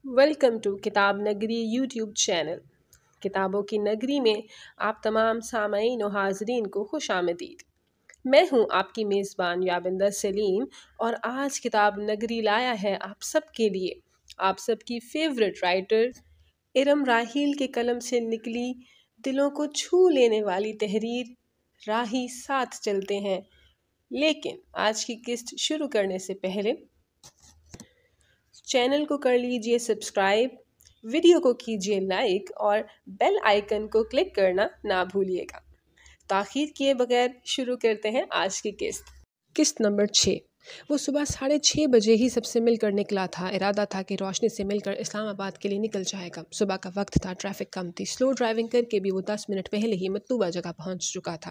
Welcome to کتاب نگری YouTube channel. کتابوں کی نگری میں آپ تمام سامعین و حاضرین کو خوش آمدید۔ میں ہوں آپ کی میزبان یابندر سلیم، اور آج کتاب نگری لایا ہے آپ سب کے لیے آپ سب کی فیورٹ رائٹر ارم راحیل کے قلم سے نکلی دلوں کو چھو لینے والی تحریر راہی ساتھ چلتے ہیں۔ لیکن آج کی قسط شروع کرنے سے پہلے چینل کو کر لیجئے سبسکرائب، ویڈیو کو کیجئے لائک اور بیل آئیکن کو کلک کرنا نہ بھولیے گا۔ تاخیر کیے بغیر شروع کرتے ہیں آج کی قسط نمبر 6۔ وہ صبح 6:30 بجے ہی سب سے مل کر نکلا تھا۔ ارادہ تھا کہ روشنی سے مل کر اسلام آباد کے لیے نکل جائے گا۔ صبح کا وقت تھا، ٹریفک کم تھی، سلو ڈرائیونگ کر کے بھی وہ 10 منٹ پہلے ہی مطلوبہ جگہ پہنچ چکا تھا۔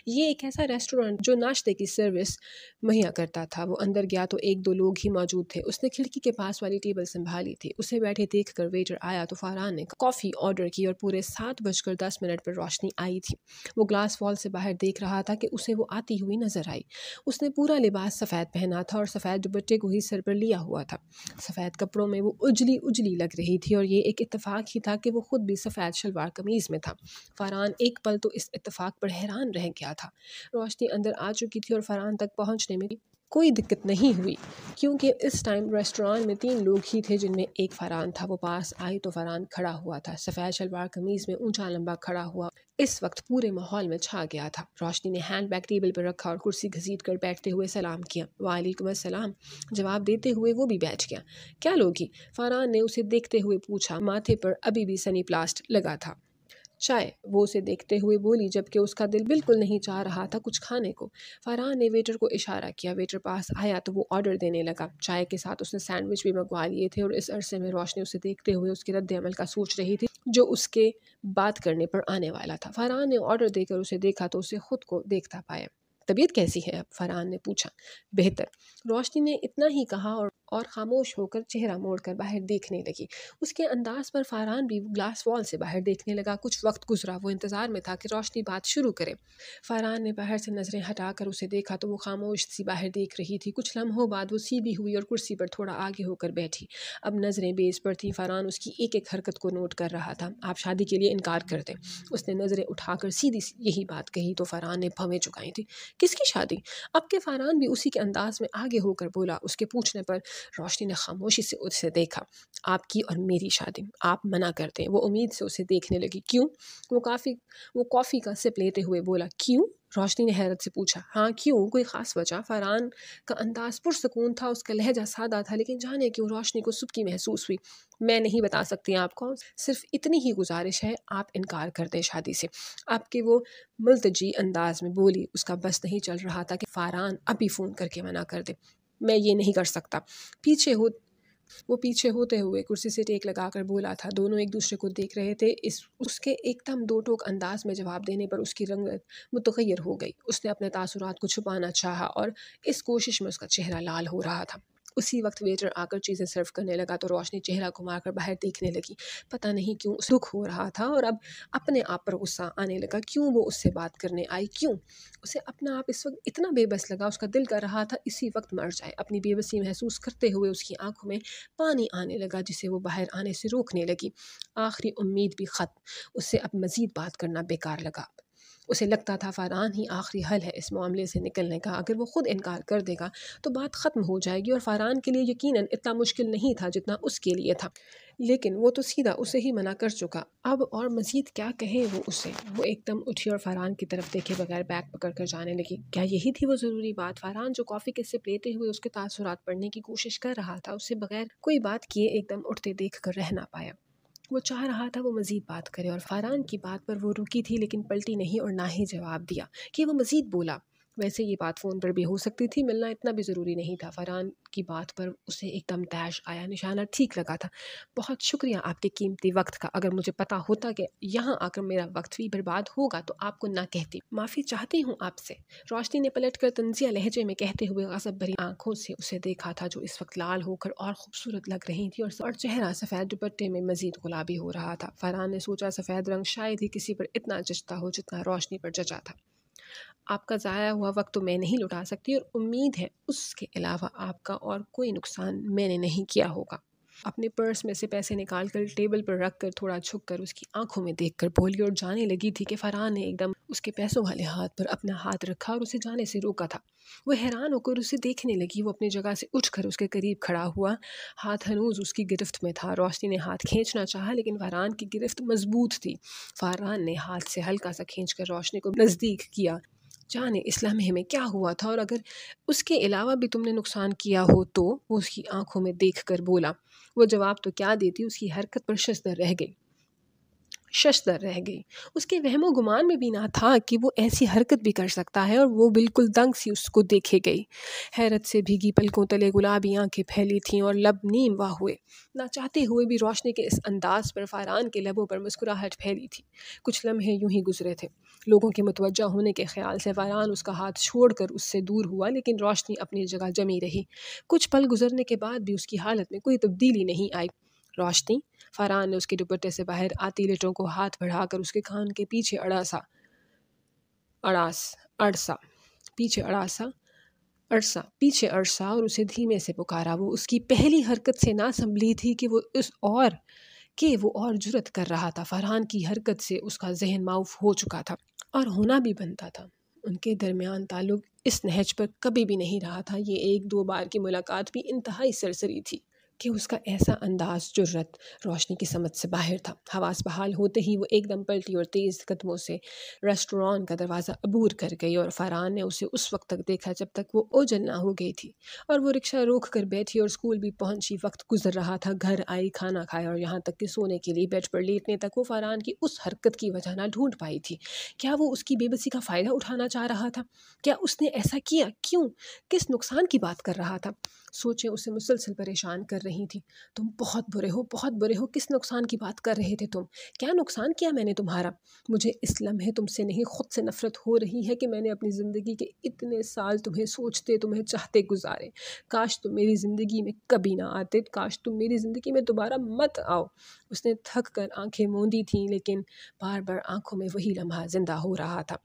یہ ایک ایسا ریسٹورانٹ جو ناشتے کی سروس مہیا کرتا تھا۔ وہ اندر گیا تو 1-2 لوگ ہی موجود تھے۔ اس نے کھڑکی کے پاس والی ٹیبل سنبھالی تھی۔ اسے بیٹھے دیکھ کر ویٹر آیا تو فاران نے کافی آرڈر کی اور پورے 7:10 پر روشنی آئی تھی۔ وہ گلاس وال سے باہر دیکھ رہا تھا کہ اسے وہ آتی ہوئی نظر آئی۔ اس نے پورا لباس سفید پہنا تھا اور سفید دوپٹے کو ہی سر پر لیا ہوا تھا۔ سفید کپڑوں میں وہ اجلی لگ رہی تھی، اور یہ ایک اتفاق ہی تھا کہ وہ خود بھی سفید شلوار قمیض میں تھا۔ فاران ایک پل تو اس اتفاق پر حیران رہ گیا تھا۔ روشنی اندر آ چکی تھی اور فاران تک پہنچنے میں کوئی دقت نہیں ہوئی، کیونکہ اس ٹائم ریسٹوران میں 3 لوگ ہی تھے جن میں ایک فاران تھا۔ وہ پاس آئی تو فاران کھڑا ہوا تھا، سفید شلوار قمیض میں اونچا لمبا کھڑا ہوا، اس وقت پورے ماحول میں چھا گیا تھا۔ روشنی نے ہینڈ بیگ ٹیبل پر رکھا اور کرسی گھسیٹ کر بیٹھتے ہوئے سلام کیا۔ وعلیکم السلام جواب دیتے ہوئے وہ بھی بیٹھ گیا۔ کیا لوگی؟ فاران نے اسے دیکھتے ہوئے پوچھا۔ ماتھے پر ابھی بھی سنی پلاسٹ لگا تھا۔ چائے، وہ اسے دیکھتے ہوئے بولی، جبکہ اس کا دل بالکل نہیں چاہ رہا تھا کچھ کھانے کو۔ فاران نے ویٹر کو اشارہ کیا۔ ویٹر پاس آیا تو وہ آرڈر دینے لگا۔ چائے کے ساتھ اس نے سینڈوچ بھی منگوا لیے تھے، اور اس عرصے میں روشنی اسے دیکھتے ہوئے اس کے رد عمل کا سوچ رہی تھی جو اس کے بات کرنے پر آنے والا تھا۔ فاران نے آرڈر دے کر اسے دیکھا تو اسے خود کو دیکھتا پایا۔ طبیعت کیسی ہے اب؟ فاران نے پوچھا۔ بہتر، روشنی نے اتنا ہی کہا اور خاموش ہو کر چہرہ موڑ کر باہر دیکھنے لگی۔ اس کے انداز پر فاران بھی گلاس وال سے باہر دیکھنے لگا۔ کچھ وقت گزرا، وہ انتظار میں تھا کہ روشنی بات شروع کرے۔ فاران نے باہر سے نظریں ہٹا کر اسے دیکھا تو وہ خاموش سی باہر دیکھ رہی تھی۔ کچھ لمحوں بعد وہ سیدھی ہوئی اور کرسی پر تھوڑا آگے ہو کر بیٹھی۔ اب نظریں بیز پر تھیں۔ فاران اس کی ایک ایک حرکت کو نوٹ کر رہا تھا۔ آپ شادی کے لیے انکار کر دیں۔ اس نے نظریں اٹھا کر سیدھی یہی بات کہی تو فاران نے بھویں چکائی تھی۔ کس کی شادی؟ اب کے فاران بھی اسی کے انداز میں آگے ہو کر بولا۔ اس کے پوچھنے پر روشنی نے خاموشی سے اسے دیکھا۔ آپ کی اور میری شادی۔ آپ منع کر دیں۔ وہ امید سے اسے دیکھنے لگی۔ کیوں؟ وہ کافی کا سپ لیتے ہوئے بولا۔ کیوں؟ روشنی نے حیرت سے پوچھا۔ ہاں کیوں؟ کوئی خاص وجہ؟ فاران کا انداز پرسکون تھا، اس کا لہجہ سادہ تھا، لیکن جانے کیوں روشنی کو سبکی محسوس ہوئی۔ میں نہیں بتا سکتی آپ کو، صرف اتنی ہی گزارش ہے، آپ انکار کر دیں شادی سے۔ آپ کے وہ ملتجی انداز میں بولی۔ اس کا بس نہیں چل رہا تھا کہ فاران ابھی فون کر کے منع کر دے۔ میں یہ نہیں کر سکتا۔ وہ پیچھے ہوتے ہوئے کرسی سے ٹیک لگا کر بولا تھا۔ دونوں ایک دوسرے کو دیکھ رہے تھے۔ اس کے ایک دم 2 ٹوک انداز میں جواب دینے پر اس کی رنگت متغیر ہو گئی۔ اس نے اپنے تاثرات کو چھپانا چاہا اور اس کوشش میں اس کا چہرہ لال ہو رہا تھا۔ اسی وقت ویٹر آ کر چیزیں سرو کرنے لگا تو روشنی چہرہ گھما کر باہر دیکھنے لگی۔ پتہ نہیں کیوں اسے دکھ ہو رہا تھا، اور اب اپنے آپ پر غصہ آنے لگا۔ کیوں وہ اس سے بات کرنے آئی؟ کیوں؟ اسے اپنا آپ اس وقت اتنا بے بس لگا، اس کا دل کر رہا تھا اسی وقت مر جائے۔ اپنی بے بسی محسوس کرتے ہوئے اس کی آنکھوں میں پانی آنے لگا، جسے وہ باہر آنے سے روکنے لگی۔ آخری امید بھی ختم۔ اسے اب مزید بات کرنا بیکار لگا۔ اسے لگتا تھا فاران ہی آخری حل ہے اس معاملے سے نکلنے کا۔ اگر وہ خود انکار کر دے گا تو بات ختم ہو جائے گی، اور فاران کے لیے یقیناً اتنا مشکل نہیں تھا جتنا اس کے لیے تھا۔ لیکن وہ تو سیدھا اسے ہی منع کر چکا، اب اور مزید کیا کہے وہ اسے۔ وہ ایک دم اٹھی اور فاران کی طرف دیکھے بغیر بیگ پکڑ کر جانے لگی۔ کیا یہی تھی وہ ضروری بات؟ فاران جو کافی کے سپ لیتے ہوئے اس کے تاثرات پڑھنے کی کوشش کر رہا تھا، اسے بغیر کوئی بات کیے ایک دم اٹھتے دیکھ کر رہ نہ پایا۔ وہ چاہ رہا تھا وہ مزید بات کرے، اور فاران کی بات پر وہ رکی تھی، لیکن پلٹی نہیں اور نہ ہی جواب دیا کہ وہ مزید بولا۔ ویسے یہ بات فون پر بھی ہو سکتی تھی، ملنا اتنا بھی ضروری نہیں تھا۔ فاران کی بات پر اسے ایک دم طیش آیا، نشانہ ٹھیک لگا تھا۔ بہت شکریہ آپ کے قیمتی وقت کا۔ اگر مجھے پتا ہوتا کہ یہاں آ کر میرا وقت بھی برباد ہوگا تو آپ کو نہ کہتی۔ معافی چاہتی ہوں آپ سے، روشنی نے پلٹ کر طنزیہ لہجے میں کہتے ہوئے غضب بھری آنکھوں سے اسے دیکھا تھا، جو اس وقت لال ہو کر اور خوبصورت لگ رہی تھی، اور چہرہ سفید دوپٹے میں مزید گلابی ہو رہا تھا۔ فاران نے سوچا سفید رنگ شاید ہی کسی پر اتنا جچتا ہو جتنا روشنی پر جچا تھا۔ آپ کا ضائع ہوا وقت تو میں نہیں لوٹا سکتی، اور امید ہے اس کے علاوہ آپ کا اور کوئی نقصان میں نے نہیں کیا ہوگا۔ اپنے پرس میں سے پیسے نکال کر ٹیبل پر رکھ کر تھوڑا جھک کر اس کی آنکھوں میں دیکھ کر بولی اور جانے لگی تھی کہ فرحان نے ایک دم اس کے پیسوں والے ہاتھ پر اپنا ہاتھ رکھا اور اسے جانے سے روکا تھا۔ وہ حیران ہو کر اسے دیکھنے لگی۔ وہ اپنی جگہ سے اٹھ کر اس کے قریب کھڑا ہوا، ہاتھ ہنوز اس کی گرفت میں تھا۔ روشنی نے ہاتھ کھینچنا چاہا لیکن فرحان کی گرفت مضبوط تھی۔ فرحان نے ہاتھ سے ہلکا سا کھینچ کر روشنی کو نزدیک کیا۔ جانے اس لمحے میں کیا ہوا تھا اور اگر اس کے علاوہ بھی تم نے نقصان کیا ہو تو؟ وہ اس کی آنکھوں میں دیکھ کر بولا۔ وہ جواب تو کیا دیتی، اس کی حرکت پر ششدر رہ گئی۔ اس کے وہم و گمان میں بھی نہ تھا کہ وہ ایسی حرکت بھی کر سکتا ہے، اور وہ بالکل دنگ سی اس کو دیکھے گئی۔ حیرت سے بھیگی پلکوں تلے گلابی آنکھیں پھیلی تھیں اور لب نیم واہ ہوئے۔ نہ چاہتے ہوئے بھی روشنی کے اس انداز پر فرحان کے لبوں پر مسکراہٹ پھیلی تھی۔ کچھ لمحے یوں ہی گزرے تھے۔ لوگوں کے متوجہ ہونے کے خیال سے فرحان اس کا ہاتھ چھوڑ کر اس سے دور ہوا، لیکن روشنی اپنی جگہ جمی رہی۔ کچھ پل گزرنے کے بعد بھی اس کی حالت میں کوئی تبدیلی نہیں آئی۔ روشنی، فرحان نے اس کے دوپٹے سے باہر آتی لٹوں کو ہاتھ بڑھا کر اس کے کان کے پیچھے اڑسا اور اسے دھیمے سے پکارا۔ وہ اس کی پہلی حرکت سے نہ سنبھلی تھی کہ وہ اور جرأت کر رہا تھا۔ فرحان کی حرکت سے اس کا ذہن معاف ہو چکا تھا، اور ہونا بھی بنتا تھا۔ ان کے درمیان تعلق اس نہج پر کبھی بھی نہیں رہا تھا۔ یہ ایک دو بار کی ملاقات بھی انتہائی سرسری تھی کہ اس کا ایسا انداز جرأت روشنی کی سمجھ سے باہر تھا۔ حواس بحال ہوتے ہی وہ ایک دم پلٹی اور تیز قدموں سے ریسٹوران کا دروازہ عبور کر گئی، اور فرحان نے اسے اس وقت تک دیکھا جب تک وہ اوجل نہ ہو گئی تھی، اور وہ رکشہ روک کر بیٹھی اور اسکول بھی پہنچی۔ وقت گزر رہا تھا، گھر آئی، کھانا کھایا، اور یہاں تک کہ سونے کے لیے بیڈ پر لیٹنے تک وہ فرحان کی اس حرکت کی وجہ نہ ڈھونڈ پائی تھی۔ کیا وہ اس کی بے بسی کا فائدہ اٹھانا چاہ رہا تھا؟ کیا اس نے ایسا کیا؟ کیوں؟ کس نقصان کی بات کر رہا تھا؟ سوچیں اسے مسلسل پریشان کر رہی تھی۔ تم بہت برے ہو، کس نقصان کی بات کر رہے تھے تم؟ کیا نقصان کیا میں نے تمہارا؟ مجھے اس لمحے تم سے نہیں، خود سے نفرت ہو رہی ہے کہ میں نے اپنی زندگی کے اتنے سال تمہیں سوچتے، تمہیں چاہتے گزارے۔ کاش تم میری زندگی میں کبھی نہ آتے، کاش تم میری زندگی میں دوبارہ مت آؤ۔ اس نے تھک کر آنکھیں موندی تھیں، لیکن بار بار آنکھوں میں وہی لمحہ زندہ ہو رہا تھا،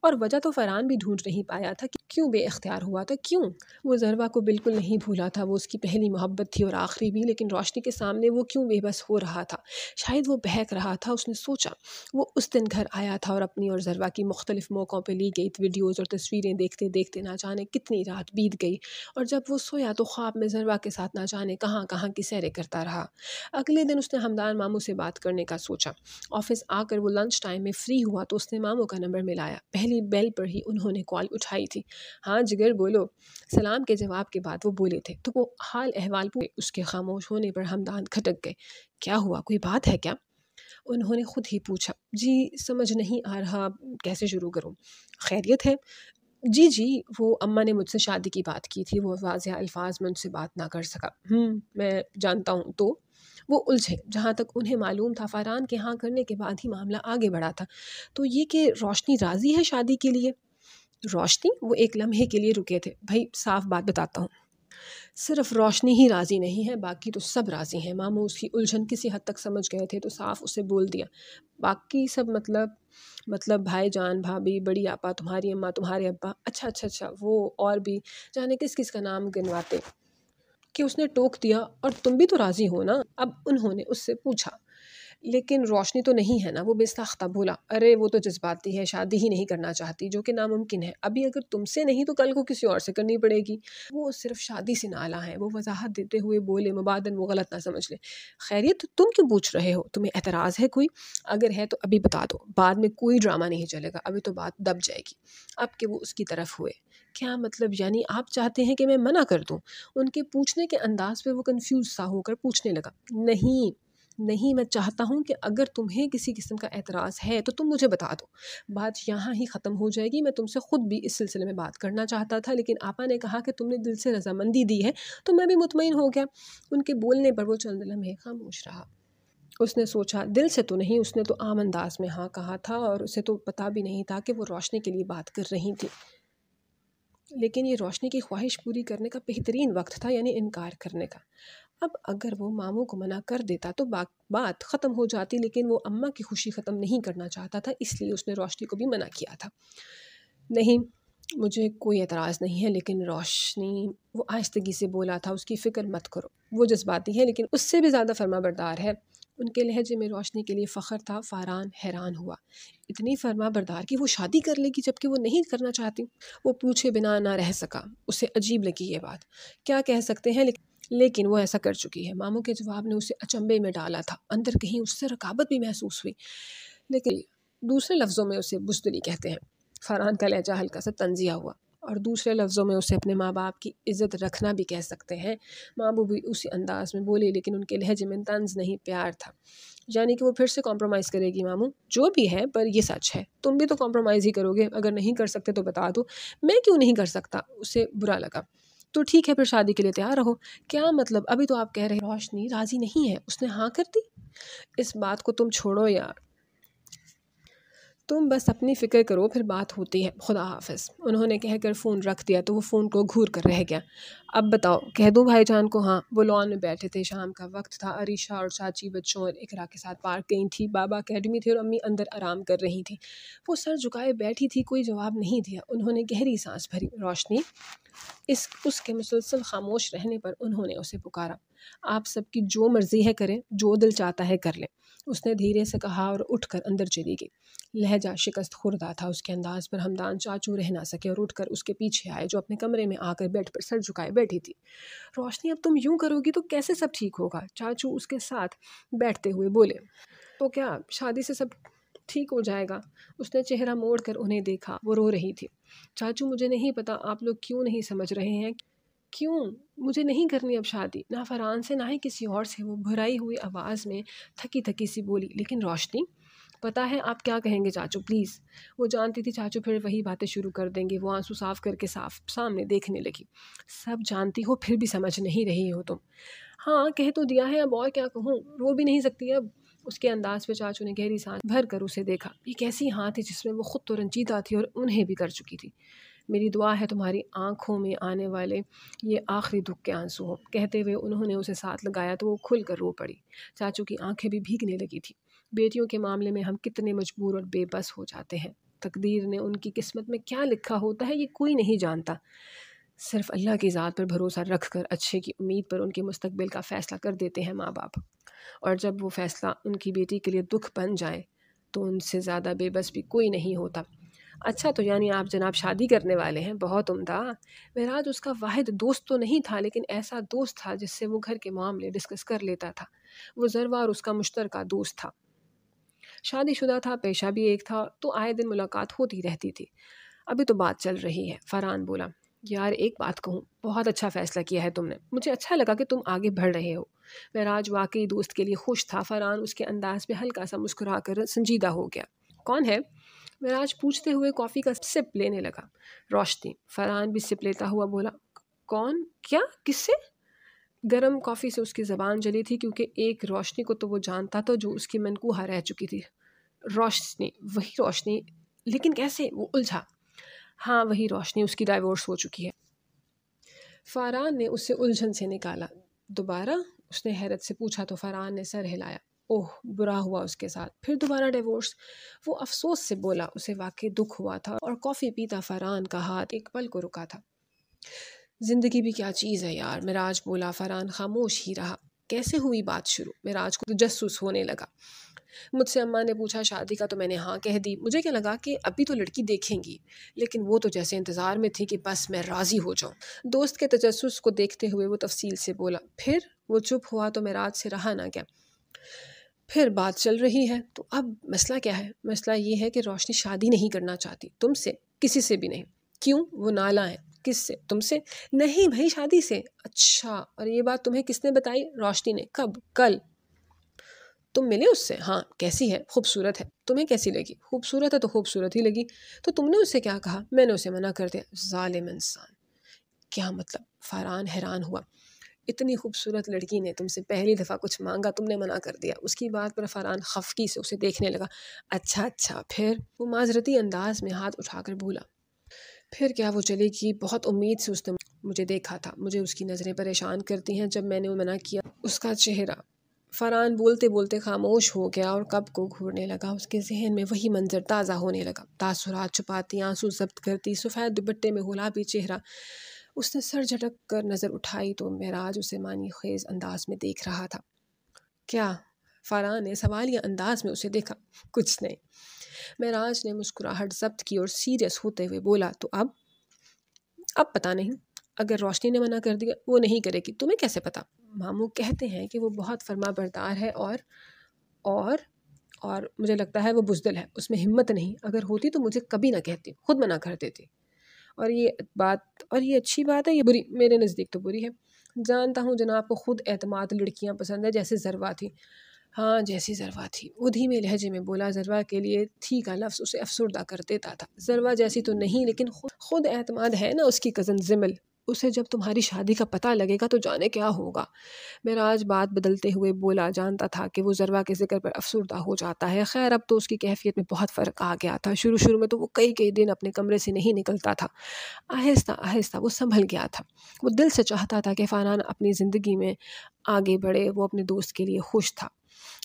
اور وجہ تو فرحان بھی ڈھونڈ نہیں پایا تھا کہ کیوں بے اختیار ہوا تھا۔ کیوں؟ وہ ضربہ کو بالکل نہیں بھولا تھا۔ وہ اس کی پہلی محبت تھی اور آخری بھی، لیکن روشنی کے سامنے وہ کیوں بے بس ہو رہا تھا؟ شاید وہ بہک رہا تھا۔ اس نے سوچا، وہ اس دن گھر آیا تھا اور اپنی اور ضربہ کی مختلف موقعوں پہ لی گئی ویڈیوز اور تصویریں دیکھتے دیکھتے نہ جانے کتنی رات بیت گئی، اور جب وہ سویا تو خواب میں ضربہ کے ساتھ نہ جانے کہاں کہاں کی سیریں کرتا رہا۔ اگلے دن اس نے ہمدان ماموں سے بات کرنے کا سوچا۔ آفس آ کر وہ لنچ ٹائم میں فری ہوا تو اس نے ماموں کا نمبر ملایا۔ پہلی بیل پر ہی انہوں نے کال اٹھائی تھی۔ ہاں جگر بولو۔ سلام کے جواب کے بعد وہ بولے تھے تو وہ حال احوال پوچھے۔ اس کے خاموش ہونے پر ہمدان کھٹک گئے۔ کیا ہوا، کوئی بات ہے کیا؟ انہوں نے خود ہی پوچھا۔ جی سمجھ نہیں آ رہا کیسے شروع کروں۔ خیریت ہے؟ جی وہ اماں نے مجھ سے شادی کی بات کی تھی۔ وہ واضح الفاظ میں ان سے بات نہ کر سکا۔ میں جانتا ہوں۔ تو وہ الجھے۔ جہاں تک انہیں معلوم تھا فرحان کے ہاں کرنے کے بعد ہی معاملہ آگے بڑھا تھا۔ تو یہ کہ روشنی راضی ہے شادی کے لیے؟ روشنی؟ وہ ایک لمحے کے لیے رکے تھے۔ بھائی صاف بات بتاتا ہوں، صرف روشنی ہی راضی نہیں ہے، باقی تو سب راضی ہیں۔ ماموں اس کی الجھن کسی حد تک سمجھ گئے تھے تو صاف اسے بول دیا۔ باقی سب مطلب بھائی جان، بھابھی، بڑی آپا، تمہاری اماں، تمہارے ابا، اچھا وہ اور بھی جانے کس کس کا نام گنواتے کہ اس نے ٹوک دیا۔ اور تم بھی تو راضی ہو نا؟ اب انہوں نے اس سے پوچھا۔ لیکن روشنی تو نہیں ہے نا؟ وہ بے ساختہ بولا۔ ارے وہ تو جذباتی ہے، شادی ہی نہیں کرنا چاہتی، جو کہ ناممکن ہے۔ ابھی اگر تم سے نہیں تو کل کو کسی اور سے کرنی پڑے گی۔ وہ صرف شادی سے نالاں ہے۔ وہ وضاحت دیتے ہوئے بولے، مبادن وہ غلط نہ سمجھ لے۔ خیریت تم کیوں پوچھ رہے ہو؟ تمہیں اعتراض ہے کوئی؟ اگر ہے تو ابھی بتا دو، بعد میں کوئی ڈرامہ نہیں چلے گا، ابھی تو بات دب جائے گی۔ اب کہ وہ اس کی طرف ہوئے۔ کیا مطلب؟ یعنی آپ چاہتے ہیں کہ میں منع کر دوں؟ ان کے پوچھنے کے انداز پہ وہ کنفیوز سا ہو کر پوچھنے لگا۔ نہیں، میں چاہتا ہوں کہ اگر تمہیں کسی قسم کا اعتراض ہے تو تم مجھے بتا دو، بات یہاں ہی ختم ہو جائے گی۔ میں تم سے خود بھی اس سلسلے میں بات کرنا چاہتا تھا، لیکن آپا نے کہا کہ تم نے دل سے رضامندی دی ہے تو میں بھی مطمئن ہو گیا۔ ان کے بولنے پر وہ چند لمحے خاموش رہا۔ اس نے سوچا، دل سے تو نہیں، اس نے تو عام انداز میں ہاں کہا تھا، اور اسے تو پتہ بھی نہیں تھا کہ وہ روشنی کے لیے بات کر رہی تھی، لیکن یہ روشنی کی خواہش پوری کرنے کا بہترین وقت تھا، یعنی انکار کرنے کا۔ اب اگر وہ ماموں کو منع کر دیتا تو بات ختم ہو جاتی، لیکن وہ اماں کی خوشی ختم نہیں کرنا چاہتا تھا، اس لیے اس نے روشنی کو بھی منع کیا تھا۔ نہیں، مجھے کوئی اعتراض نہیں ہے، لیکن روشنی، وہ آہستگی سے بولا تھا، اس کی فکر مت کرو، وہ جذباتی ہے لیکن اس سے بھی زیادہ فرما بردار ہے۔ ان کے لہجے میں روشنی کے لیے فخر تھا۔ فاران حیران ہوا، اتنی فرما بردار کہ وہ شادی کر لے گی جبکہ وہ نہیں کرنا چاہتی۔ وہ پوچھے بنا نہ رہ سکا، اسے عجیب لگی یہ بات۔ کیا کہہ سکتے ہیں، لیکن وہ ایسا کر چکی ہے۔ ماموں کے جواب نے اسے اچنبے میں ڈالا تھا، اندر کہیں اس سے رقابت بھی محسوس ہوئی، لیکن دوسرے لفظوں میں اسے بزدلی کہتے ہیں۔ فاران کا لہجہ ہلکا سا طنزیہ ہوا، اور دوسرے لفظوں میں اسے اپنے ماں باپ کی عزت رکھنا بھی کہہ سکتے ہیں۔ ماموں بھی اسی انداز میں بولے، لیکن ان کے لہجے میں طنز نہیں، پیار تھا۔ یعنی کہ وہ پھر سے کمپرومائز کرے گی ماموں، جو بھی ہے، پر یہ سچ ہے، تم بھی تو کمپرومائز ہی کرو گے، اگر نہیں کر سکتے تو بتا دو۔ میں کیوں نہیں کر سکتا؟ اسے برا لگا۔ تو ٹھیک ہے، پھر شادی کے لیے تیار رہو۔ کیا مطلب؟ ابھی تو آپ کہہ رہے روشنی راضی نہیں ہے، اس نے ہاں کر دی۔ اس بات کو تم چھوڑو یار، تم بس اپنی فکر کرو، پھر بات ہوتی ہے، خدا حافظ۔ انہوں نے کہہ کر فون رکھ دیا تو وہ فون کو گھور کر رہ گیا۔ اب بتاؤ، کہہ دوں بھائی جان کو؟ ہاں۔ وہ لان میں بیٹھے تھے، شام کا وقت تھا، عریشہ اور چاچی بچوں اور اقرا کے ساتھ پارک گئی تھی، بابا اکیڈمی تھے اور امی اندر آرام کر رہی تھی۔ وہ سر جھکائے بیٹھی تھی، کوئی جواب نہیں دیا۔ انہوں نے گہری سانس بھری۔ روشنی، اس کے مسلسل خاموش رہنے پر انہوں نے اسے پکارا۔ آپ سب کی جو مرضی ہے کریں، جو دل چاہتا ہے کر لیں، اس نے دھیرے سے کہا اور اٹھ کر اندر چلی گئی۔ لہجہ شکست خوردہ تھا اس کے انداز پر۔ ہمدان چاچو رہ نہ سکے اور اٹھ کر اس کے پیچھے آئے، جو اپنے کمرے میں آ کر بیڈ پر سر جھکائے بیٹھی تھی۔ روشنی، اب تم یوں کرو گی تو کیسے سب ٹھیک ہوگا؟ چاچو اس کے ساتھ بیٹھتے ہوئے بولے۔ تو کیا شادی سے سب ٹھیک ہو جائے گا؟ اس نے چہرہ موڑ کر انہیں دیکھا، وہ رو رہی تھی۔ چاچو، مجھے نہیں پتا آپ لوگ کیوں نہیں سمجھ رہے ہیں۔ کیوں؟ مجھے نہیں کرنی اب شادی، نہ فرحان سے نہ ہی کسی اور سے، وہ بھرائی ہوئی آواز میں تھکی تھکی سی بولی۔ لیکن روشنی، پتہ ہے آپ کیا کہیں گے چاچو، پلیز۔ وہ جانتی تھی چاچو پھر وہی باتیں شروع کر دیں گے۔ وہ آنسو صاف کر کے سامنے دیکھنے لگی۔ سب جانتی ہو پھر بھی سمجھ نہیں رہی ہو تم۔ ہاں، کہہ تو دیا ہے، اب اور کیا کہوں، رو بھی نہیں سکتی اب۔ اس کے انداز پہ چاچو نے گہری سانس بھر کر اسے دیکھا۔ یہ کیسی ہاں تھی جس میں وہ خود تو رنجیدہ تھی اور انہیں بھی کر چکی تھی۔ میری دعا ہے تمہاری آنکھوں میں آنے والے یہ آخری دکھ کے آنسو ہوں۔ کہتے ہوئے انہوں نے اسے ساتھ لگایا تو وہ کھل کر رو پڑی۔ چاچو کی آنکھیں بھی بھیگنے لگی تھی۔ بیٹیوں کے معاملے میں ہم کتنے مجبور اور بے بس ہو جاتے ہیں۔ تقدیر نے ان کی قسمت میں کیا لکھا ہوتا ہے یہ کوئی نہیں جانتا۔ صرف اللہ کی ذات پر بھروسہ رکھ کر اچھے کی امید پر ان کے مستقبل کا فیصلہ کر دیتے ہیں ماں باپ، اور جب وہ فیصلہ ان کی بیٹی کے لیے دکھ بن جائے تو ان سے زیادہ بے بس بھی کوئی نہیں ہوتا۔ اچھا، تو یعنی آپ جناب شادی کرنے والے ہیں؟ بہت عمدہ۔ معراج اس کا واحد دوست تو نہیں تھا، لیکن ایسا دوست تھا جس سے وہ گھر کے معاملے ڈسکس کر لیتا تھا۔ وہ ذروہ اور اس کا مشترکہ دوست تھا، شادی شدہ تھا، پیشہ بھی ایک تھا، تو آئے دن ملاقات ہوتی رہتی تھی۔ ابھی تو بات چل رہی ہے۔ فرحان بولا، یار ایک بات کہوں، بہت اچھا فیصلہ کیا ہے تم نے، مجھے اچھا لگا کہ تم آگے بڑھ رہے ہو۔ معراج واقعی دوست کے لیے خوش تھا۔ فرحان اس کے انداز پہ ہلکا سا مسکرا کر سنجیدہ ہو گیا۔ کون ہے؟ معراج پوچھتے ہوئے کافی کا سپ لینے لگا۔ روشنی۔ فرحان بھی سپ لیتا ہوا بولا، کون؟ کیا؟ کس سے؟ گرم کافی سے اس کی زبان جلی تھی، کیونکہ ایک روشنی کو تو وہ جانتا تھا جو اس کی منکوہا رہ چکی تھی۔ روشنی، وہی روشنی، لیکن کیسے؟ وہ الجھا۔ ہاں وہی روشنی، اس کی ڈائیورس ہو چکی ہے۔ فرحان نے اسے الجھن سے نکالا۔ دوبارہ؟ اس نے حیرت سے پوچھا تو فرحان نے سر ہلایا۔ اوہ، برا ہوا اس کے ساتھ، پھر دوبارہ ڈیورس؟ وہ افسوس سے بولا، اسے واقعی دکھ ہوا تھا، اور کافی پیتا فرحان کا ہاتھ ایک پل کو رکا تھا۔ زندگی بھی کیا چیز ہے یار، معراج بولا۔ فرحان خاموش ہی رہا۔ کیسے ہوئی بات شروع؟ معراج کو تجسس ہونے لگا۔ مجھ سے اماں نے پوچھا شادی کا تو میں نے ہاں کہہ دی۔ مجھے کیا لگا کہ ابھی تو لڑکی دیکھیں گی، لیکن وہ تو جیسے انتظار میں تھی کہ بس میں راضی ہو جاؤں۔ دوست کے تجسس کو دیکھتے ہوئے وہ تفصیل سے بولا۔ پھر؟ وہ چپ ہوا تو معراج سے رہا نہ گیا۔ پھر بات چل رہی ہے، تو اب مسئلہ کیا ہے؟ مسئلہ یہ ہے کہ روشنی شادی نہیں کرنا چاہتی، تم سے، کسی سے بھی نہیں۔ کیوں؟ وہ نالاں ہے۔ کس سے؟ تم سے؟ نہیں بھائی، شادی سے۔ اچھا، اور یہ بات تمہیں کس نے بتائی؟ روشنی نے۔ کب؟ کل۔ تم ملے اس سے؟ ہاں۔ کیسی ہے؟ خوبصورت ہے۔ تمہیں کیسی لگی؟ خوبصورت ہے تو خوبصورت ہی لگی۔ تو تم نے اسے کیا کہا؟ میں نے اسے منع کر دیا۔ ظالم انسان! کیا مطلب؟ فرحان حیران ہوا۔ اتنی خوبصورت لڑکی نے تم سے پہلی دفعہ کچھ مانگا، تم نے منع کر دیا۔ اس کی بات پر فرحان خفگی سے اسے دیکھنے لگا۔ اچھا پھر؟ وہ معذرتی انداز میں ہاتھ اٹھا کر بولا۔ پھر کیا، وہ چلے گی۔ بہت امید سے اس نے مجھے دیکھا تھا، مجھے اس کی نظریں پریشان کرتی ہیں۔ جب میں نے منع کیا، اس کا چہرہ فرحان بولتے بولتے خاموش ہو گیا اور کب کو گھورنے لگا۔ اس کے ذہن میں وہی منظر تازہ ہونے لگا، تاثرات چھپاتی، آنسو ضبط کرتی، سفید دوپٹے میں گلابی چہرہ۔ اس نے سر جھٹک کر نظر اٹھائی تو معراج اسے معنی خیز انداز میں دیکھ رہا تھا۔ کیا؟ فرحان نے سوالیہ انداز میں اسے دیکھا۔ کچھ نہیں۔ معراج نے مسکراہٹ ضبط کی اور سیریس ہوتے ہوئے بولا، تو اب پتہ نہیں، اگر روشنی نے منع کر دیا، وہ نہیں کرے گی، تمہیں کیسے پتا؟ ماموں کہتے ہیں کہ وہ بہت فرما بردار ہے اور مجھے لگتا ہے وہ بزدل ہے، اس میں ہمت نہیں، اگر ہوتی تو مجھے کبھی نہ کہتی، خود منع کر دیتی۔ اور یہ اچھی بات ہے یا بری؟ میرے نزدیک تو بری ہے۔ جانتا ہوں جناب کو خود اعتماد لڑکیاں پسند ہے، جیسے ذروہ تھی۔ ہاں، جیسی ذروہ تھی، وہ دھیمے لہجے میں بولا۔ ذروہ کے لیے تھی کا لفظ اسے افسردہ کر دیتا تھا۔ ذروہ جیسی تو نہیں، لیکن خود اعتماد ہے نا اس کی کزن زمل، اسے جب تمہاری شادی کا پتہ لگے گا تو جانے کیا ہوگا۔ معراج بات بدلتے ہوئے بولا، جانتا تھا کہ وہ ذروہ کے ذکر پر افسردہ ہو جاتا ہے، خیر اب تو اس کی کیفیت میں بہت فرق آ گیا تھا۔ شروع میں تو وہ کئی دن اپنے کمرے سے نہیں نکلتا تھا، آہستہ آہستہ وہ سنبھل گیا تھا۔ وہ دل سے چاہتا تھا کہ فرحان اپنی زندگی میں آگے بڑھے، وہ اپنے دوست کے لیے خوش تھا۔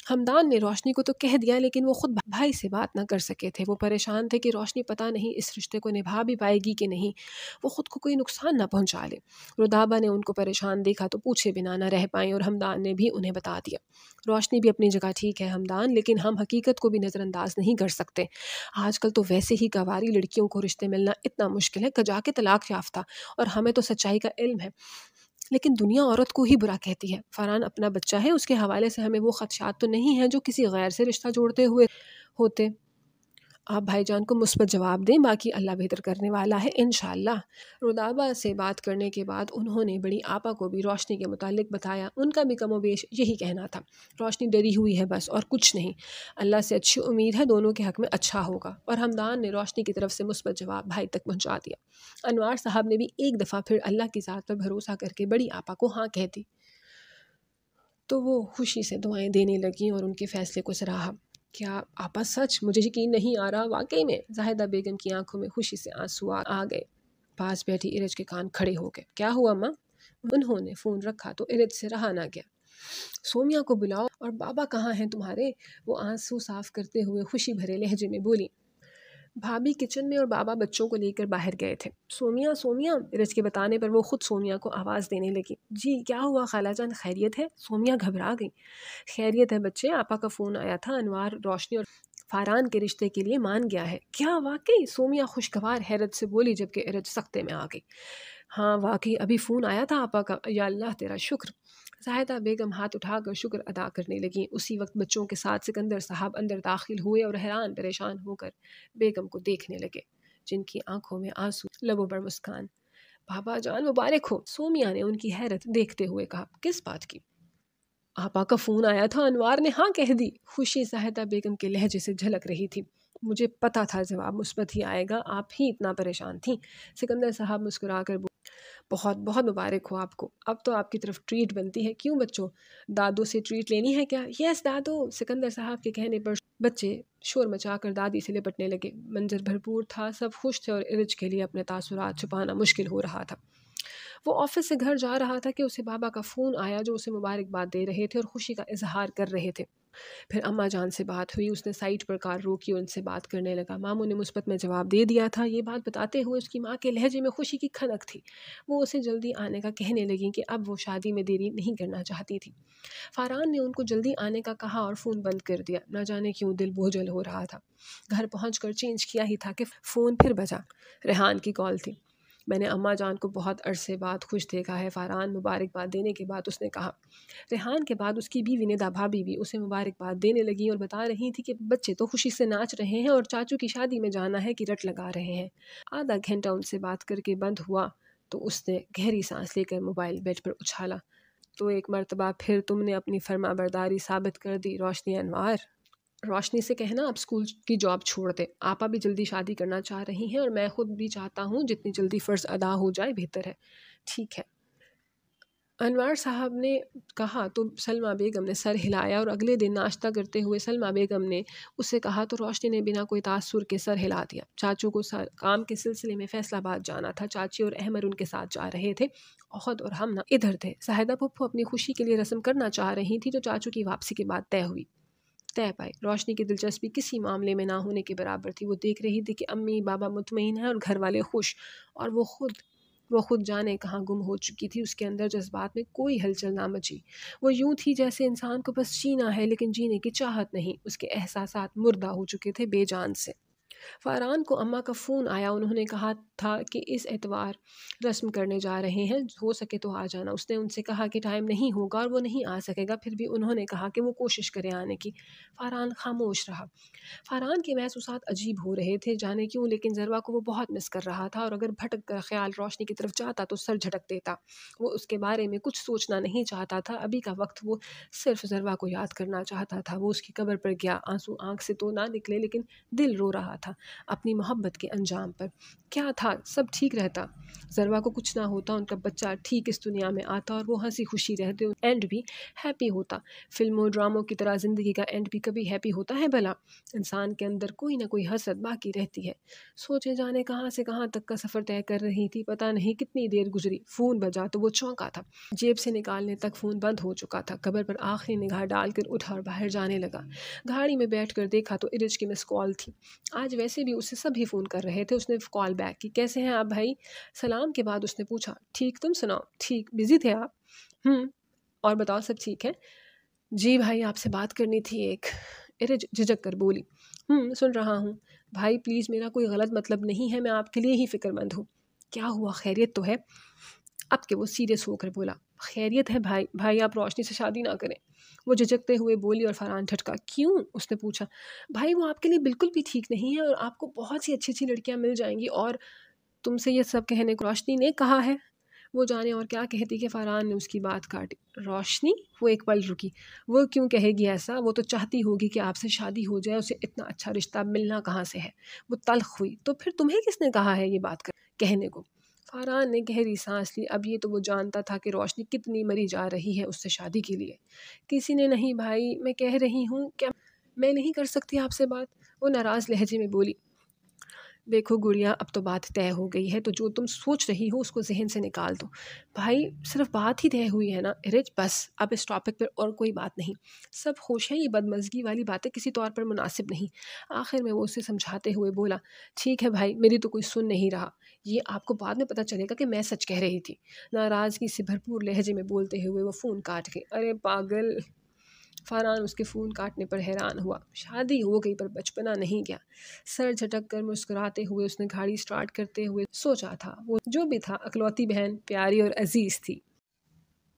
ہمدان نے روشنی کو تو کہہ دیا، لیکن وہ خود بھائی سے بات نہ کر سکے تھے۔ وہ پریشان تھے کہ روشنی پتہ نہیں اس رشتے کو نبھا بھی پائے گی کہ نہیں، وہ خود کو کوئی نقصان نہ پہنچا لے۔ رودابہ نے ان کو پریشان دیکھا تو پوچھے بنا نہ رہ پائیں، اور ہمدان نے بھی انہیں بتا دیا، روشنی بھی اپنی جگہ ٹھیک ہے ہمدان، لیکن ہم حقیقت کو بھی نظر انداز نہیں کر سکتے۔ آج کل تو ویسے ہی گنواری لڑکیوں کو رشتے ملنا اتنا مشکل ہے کہ جا کے طلاق یافتہ، اور ہمیں تو سچائی کا علم ہے، لیکن دنیا عورت کو ہی برا کہتی ہے۔ فرحان اپنا بچہ ہے، اس کے حوالے سے ہمیں وہ خدشات تو نہیں ہیں جو کسی غیر سے رشتہ جوڑتے ہوئے ہوتے۔ آپ بھائی جان کو مثبت جواب دیں، باقی اللہ بہتر کرنے والا ہے انشاءاللہ۔ رودابہ سے بات کرنے کے بعد انہوں نے بڑی آپا کو بھی روشنی کے متعلق بتایا۔ ان کا بھی کم و بیش یہی کہنا تھا، روشنی ڈری ہوئی ہے بس، اور کچھ نہیں، اللہ سے اچھی امید ہے دونوں کے حق میں اچھا ہوگا۔ اور ہمدان نے روشنی کی طرف سے مثبت جواب بھائی تک پہنچا دیا۔ انوار صاحب نے بھی ایک دفعہ پھر اللہ کی ذات پر بھروسہ کر کے بڑی آپا کو ہاں کہہ دی، تو وہ خوشی سے دعائیں دینے لگیں اور ان کے فیصلے کو سراہا۔ کیا آپا سچ؟ مجھے یقین نہیں آ رہا، واقعی میں؟ زاہدہ بیگم کی آنکھوں میں خوشی سے آنسو آ گئے۔ پاس بیٹھی ارج کے کان کھڑے ہو گئے۔ کیا ہوا ماں؟ انہوں نے فون رکھا تو ارج سے رہا نہ گیا۔ سومیا کو بلاؤ، اور بابا کہاں ہیں تمہارے؟ وہ آنسو صاف کرتے ہوئے خوشی بھرے لہجے میں بولی۔ بھابھی کچن میں اور بابا بچوں کو لے کر باہر گئے تھے۔ سومیا، ارج کے بتانے پر وہ خود سومیا کو آواز دینے لگی۔ جی کیا ہوا خالہ جان، خیریت ہے؟ سومیا گھبرا گئی۔ خیریت ہے بچے، آپا کا فون آیا تھا، انوار روشنی اور فرحان کے رشتے کے لیے مان گیا ہے۔ کیا واقعی؟ سومیا خوشگوار حیرت سے بولی، جبکہ ارج سختے میں آ گئی۔ ہاں واقعی، ابھی فون آیا تھا آپا کا، یا اللہ تیرا شکر۔ زاہدہ بیگم ہاتھ اٹھا کر شکر ادا کرنے لگیں۔ اسی وقت بچوں کے ساتھ سکندر صاحب اندر داخل ہوئے اور حیران پریشان ہو کر بیگم کو دیکھنے لگے، جن کی آنکھوں میں آنسو، لبوں پر مسکان۔ بابا جان مبارک ہو، سومیا نے ان کی حیرت دیکھتے ہوئے کہا۔ کس بات کی؟ آپا کا فون آیا تھا، انوار نے ہاں کہہ دی۔ خوشی زاہدہ بیگم کے لہجے سے جھلک رہی تھی۔ مجھے پتا تھا جواب مثبت ہی آئے گا، آپ ہی اتنا پریشان تھیں۔ سکندر صاحب مسکرا کر بہت بہت مبارک ہو آپ کو، اب تو آپ کی طرف ٹریٹ بنتی ہے، کیوں بچوں؟ دادو سے ٹریٹ لینی ہے کیا؟ یس دادو۔ سکندر صاحب کے کہنے پر بچے شور مچا کر دادی سے لپٹنے لگے۔ منظر بھرپور تھا، سب خوش تھے، اور ارج کے لیے اپنے تاثرات چھپانا مشکل ہو رہا تھا۔ وہ آفس سے گھر جا رہا تھا کہ اسے بابا کا فون آیا، جو اسے مبارکباد دے رہے تھے اور خوشی کا اظہار کر رہے تھے۔ پھر اماں جان سے بات ہوئی، اس نے سائٹ پر کار روکی اور ان سے بات کرنے لگا۔ ماموں نے مثبت میں جواب دے دیا تھا۔ یہ بات بتاتے ہوئے اس کی ماں کے لہجے میں خوشی کی کھنک تھی۔ وہ اسے جلدی آنے کا کہنے لگیں کہ اب وہ شادی میں دیری نہیں کرنا چاہتی تھی۔ فرحان نے ان کو جلدی آنے کا کہا اور فون بند کر دیا۔ نہ جانے کیوں دل بوجھل ہو رہا تھا۔ گھر پہنچ کر چینج کیا ہی تھا کہ فون پھر بجا۔ ریحان کی کال تھی۔ میں نے اماں جان کو بہت عرصے بعد خوش دیکھا ہے، فرحان مبارکباد دینے کے بعد اس نے کہا۔ ریحان کے بعد اس کی بیوی ندا بھابی بھی اسے مبارکباد دینے لگیں اور بتا رہی تھی کہ بچے تو خوشی سے ناچ رہے ہیں اور چاچو کی شادی میں جانا ہے کہ رٹ لگا رہے ہیں۔ آدھا گھنٹہ ان سے بات کر کے بند ہوا تو اس نے گہری سانس لے کر موبائل بیڈ پر اچھالا۔ تو ایک مرتبہ پھر تم نے اپنی فرما برداری ثابت کر دی روشنی انوار۔ روشنی سے کہنا اب اسکول کی جاب چھوڑ دے، آپا بھی جلدی شادی کرنا چاہ رہی ہیں اور میں خود بھی چاہتا ہوں جتنی جلدی فرض ادا ہو جائے بہتر ہے۔ ٹھیک ہے انوار صاحب نے کہا تو سلمیٰ بیگم نے سر ہلایا، اور اگلے دن ناشتہ کرتے ہوئے سلمیٰ بیگم نے اس سے کہا تو روشنی نے بنا کوئی تاثر کے سر ہلا دیا۔ چاچو کو کام کے سلسلے میں فیصل آباد جانا تھا، چاچی اور احمد ان کے ساتھ جا رہے تھے، احد اور ہم ادھر تھے۔ زاہدہ پھپھو اپنی خوشی کے لیے رسم کرنا چاہ رہی تھی، تو چاچو کی واپسی کے بعد طے پائی۔ روشنی کی دلچسپی کسی معاملے میں نہ ہونے کے برابر تھی۔ وہ دیکھ رہی تھی کہ امی بابا مطمئن ہیں اور گھر والے خوش، اور وہ خود جانے کہاں گم ہو چکی تھی۔ اس کے اندر جذبات میں کوئی ہلچل نہ مچی، وہ یوں تھی جیسے انسان کو بس جینا ہے لیکن جینے کی چاہت نہیں۔ اس کے احساسات مردہ ہو چکے تھے، بے جان سے۔ فاران کو اماں کا فون آیا، انہوں نے کہا تھا کہ اس اتوار رسم کرنے جا رہے ہیں، ہو سکے تو آ جانا۔ اس نے ان سے کہا کہ ٹائم نہیں ہوگا اور وہ نہیں آ سکے گا، پھر بھی انہوں نے کہا کہ وہ کوشش کرے آنے کی۔ فاران خاموش رہا۔ فاران کے محسوسات عجیب ہو رہے تھے، جانے کیوں، لیکن ذروہ کو وہ بہت مس کر رہا تھا، اور اگر بھٹک کر خیال روشنی کی طرف جاتا تو سر جھٹک دیتا۔ وہ اس کے بارے میں کچھ سوچنا نہیں چاہتا تھا، ابھی کا وقت وہ صرف ذروہ کو یاد کرنا چاہتا تھا۔ وہ اس کی قبر پر گیا، آنسو آنکھ سے تو نہ نکلے لیکن دل رو رہا تھا اپنی محبت کے انجام پر۔ کیا تھا، سب ٹھیک رہتا، ذروہ کو کچھ نہ ہوتا، ان کا بچہ ٹھیک اس دنیا میں آتا اور وہ ہنسی خوشی رہتے، اینڈ بھی ہیپی ہوتا۔ فلموں ڈراموں کی طرح زندگی کا اینڈ بھی کبھی ہیپی ہوتا ہے بھلا؟ انسان کے اندر کوئی نہ کوئی حسرت باقی رہتی ہے۔ سوچے جانے کہاں سے کہاں تک کا سفر طے کر رہی تھی، پتہ نہیں کتنی دیر گزری۔ فون بجا تو وہ چونکا تھا، جیب سے نکالنے تک فون بند ہو چکا تھا۔ قبر پر آخری نگاہ ڈال کر اٹھا اور باہر جانے لگا۔ گاڑی میں بیٹھ کر دیکھا تو ارج کی مس کال تھی۔ آج ویسے بھی اسے سبھی فون کر رہے تھے۔ اس نے کال بیک کی، کیسے ہیں آپ بھائی؟ سلام کے بعد اس نے پوچھا، ٹھیک، تم سناؤ؟ ٹھیک، بزی تھے آپ؟ اور بتاؤ سب ٹھیک ہے؟ جی بھائی، آپ سے بات کرنی تھی ایک۔ ارج جھجک کر بولی، سن رہا ہوں بھائی، پلیز میرا کوئی غلط مطلب نہیں ہے، میں آپ کے لیے ہی فکر مند ہوں۔ کیا ہوا، خیریت تو ہے؟ اب کہ وہ سیریس ہو کر بولا، خیریت ہے بھائی آپ روشنی سے شادی نہ کریں۔ وہ جھجکتے ہوئے بولی اور فرحان جھٹکا۔ کیوں؟ اس نے پوچھا۔ بھائی وہ آپ کے لیے بالکل بھی ٹھیک نہیں ہے، اور آپ کو بہت سی اچھی لڑکیاں مل جائیں گی، اور تم سے یہ سب کہنے کو روشنی نے کہا ہے۔ وہ جانے اور کیا کہتی کہ فرحان نے اس کی بات کاٹی۔ روشنی؟ وہ ایک پل رکی۔ وہ کیوں کہے گی ایسا؟ وہ تو چاہتی ہوگی کہ آپ سے شادی ہو جائے، اسے اتنا اچھا رشتہ ملنا کہاں سے ہے؟ وہ تلخ ہوئی۔ تو پھر تمہیں کس نے کہا ہے یہ بات کہنے کو؟ فرحان نے گہری سانس لی۔ اب یہ تو وہ جانتا تھا کہ روشنی کتنی مری جا رہی ہے اس سے شادی کے لیے۔ کسی نے نہیں بھائی، میں کہہ رہی ہوں، کیا میں نہیں کر سکتی آپ سے بات؟ وہ ناراض لہجے میں بولی۔ دیکھو گڑیا، اب تو بات طے ہو گئی ہے، تو جو تم سوچ رہی ہو اس کو ذہن سے نکال دو۔ بھائی صرف بات ہی طے ہوئی ہے نا ارج، بس اب اس ٹاپک پر اور کوئی بات نہیں۔ سب خوش ہیں، یہ بدمزگی والی باتیں کسی طور پر مناسب نہیں۔ آخر میں وہ اسے سمجھاتے ہوئے بولا، ٹھیک ہے بھائی، میری تو کوئی سن نہیں رہا، یہ آپ کو بعد میں پتہ چلے گا کہ میں سچ کہہ رہی تھی۔ ناراضگی سے بھرپور لہجے میں بولتے ہوئے وہ فون کاٹ گئی۔ ارے پاگل! فرحان اس کے فون کاٹنے پر حیران ہوا۔ شادی ہو گئی پر بچپنا نہیں گیا۔ سر جھٹک کر مسکراتے ہوئے اس نے گاڑی سٹارٹ کرتے ہوئے سوچا تھا، وہ جو بھی تھا اکلوتی بہن پیاری اور عزیز تھی۔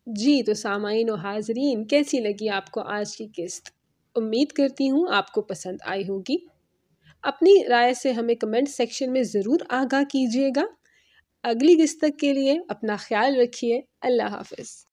جی تو سامعین و حاضرین، کیسی لگی آپ کو آج کی قسط؟ امید کرتی ہوں آپ کو پسند آئی ہوگی۔ اپنی رائے سے ہمیں کمنٹ سیکشن میں ضرور آگاہ کیجیے گا۔ اگلی قسط تک کے لیے اپنا خیال رکھیے۔ اللہ حافظ۔